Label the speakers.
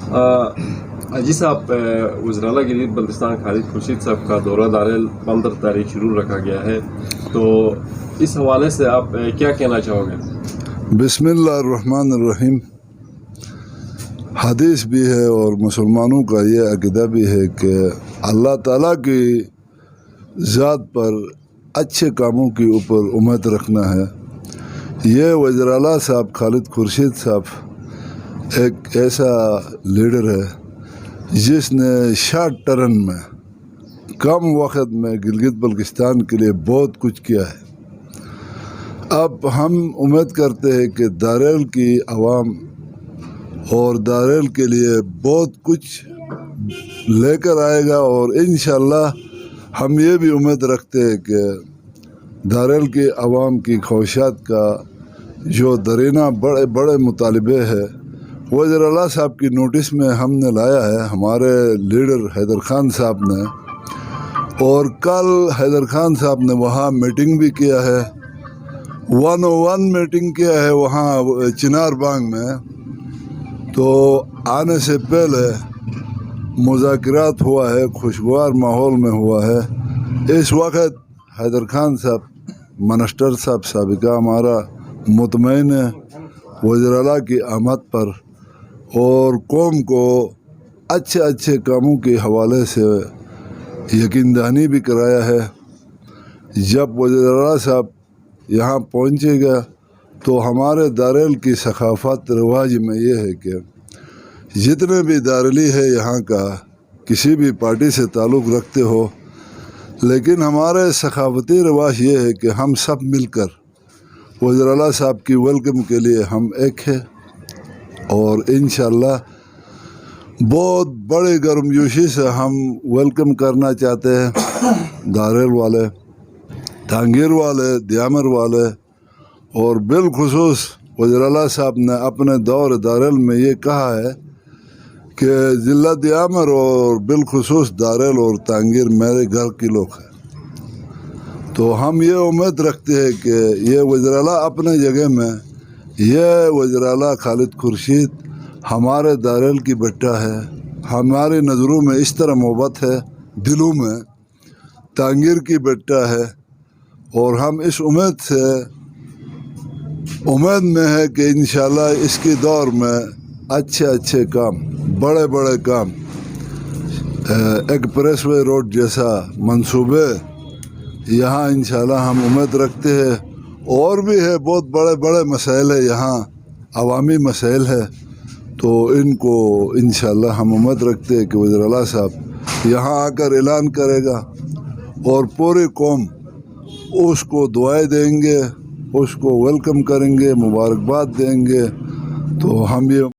Speaker 1: جی صاحب، وزراء گریز بلتستان خالد خورشید صاحب کا دورہ دارال 15 تاریخ شروع رکھا گیا ہے، تو اس حوالے سے آپ کیا کہنا چاہو گے؟
Speaker 2: بسم اللہ الرحمن الرحیم۔ حدیث بھی ہے اور مسلمانوں کا یہ عقیدہ بھی ہے کہ اللہ تعالیٰ کی ذات پر اچھے کاموں کے اوپر امید رکھنا ہے۔ یہ وزیر اعلیٰ صاحب خالد خورشید صاحب ایک ایسا لیڈر ہے جس نے شارٹ ٹرم میں کم وقت میں گلگت بلتستان کے لیے بہت کچھ کیا ہے۔ اب ہم امید کرتے ہیں کہ دارال کی عوام اور دارال کے لیے بہت کچھ لے کر آئے گا، اور انشاءاللہ ہم یہ بھی امید رکھتے ہیں کہ دارال کی عوام کی خواہشات کا جو درینہ بڑے بڑے مطالبے ہے وزیر اعلیٰ صاحب کی نوٹس میں ہم نے لایا ہے، ہمارے لیڈر حیدر خان صاحب نے، اور کل حیدر خان صاحب نے وہاں میٹنگ بھی کیا ہے، 101 میٹنگ کیا ہے وہاں چنار بانگ میں۔ تو آنے سے پہلے مذاکرات ہوا ہے، خوشگوار ماحول میں ہوا ہے۔ اس وقت حیدر خان صاحب منسٹر صاحب سابقہ ہمارا مطمئن ہے وزیر اعلیٰ کی آمد پر، اور قوم کو اچھے اچھے کاموں کے حوالے سے یقین دہانی بھی کرایا ہے۔ جب وزیر اعلیٰ صاحب یہاں پہنچے گا تو ہمارے دارال کی ثقافت رواج میں یہ ہے کہ جتنے بھی دارلی ہے یہاں کا کسی بھی پارٹی سے تعلق رکھتے ہو، لیکن ہمارے ثقافتی رواج یہ ہے کہ ہم سب مل کر وزیر اعلیٰ صاحب کی ویلکم کے لیے ہم ایک ہے، اور انشاءاللہ بہت بڑے گرمجوشی سے ہم ویلکم کرنا چاہتے ہیں۔ دارال والے، ٹانگیر والے، دیامر والے، اور بالخصوص وزیر اعلیٰ صاحب نے اپنے دور دارال میں یہ کہا ہے کہ ضلع دیامر اور بالخصوص دارال اور ٹانگیر میرے گھر کے لوگ ہیں۔ تو ہم یہ امید رکھتے ہیں کہ یہ وزیر اعلیٰ اپنے جگہ میں، یہ وزیر اعلیٰ خالد خورشید ہمارے دارال کی بیٹا ہے، ہماری نظروں میں اس طرح محبت ہے، دلوں میں ٹانگیر کی بیٹا ہے، اور ہم اس امید میں ہے کہ انشاءاللہ اس کی دور میں اچھے اچھے کام، بڑے بڑے کام، ایکسپریس وے روڈ جیسا منصوبے یہاں انشاءاللہ ہم امید رکھتے ہیں۔ اور بھی ہے، بہت بڑے بڑے مسائل ہے یہاں، عوامی مسائل ہے، تو ان کو انشاءاللہ ہم امید رکھتے ہیں کہ وزیر اعلیٰ صاحب یہاں آ کر اعلان کرے گا، اور پوری قوم اس کو دعائیں دیں گے، اس کو ویلکم کریں گے، مبارکباد دیں گے۔ تو ہم یہ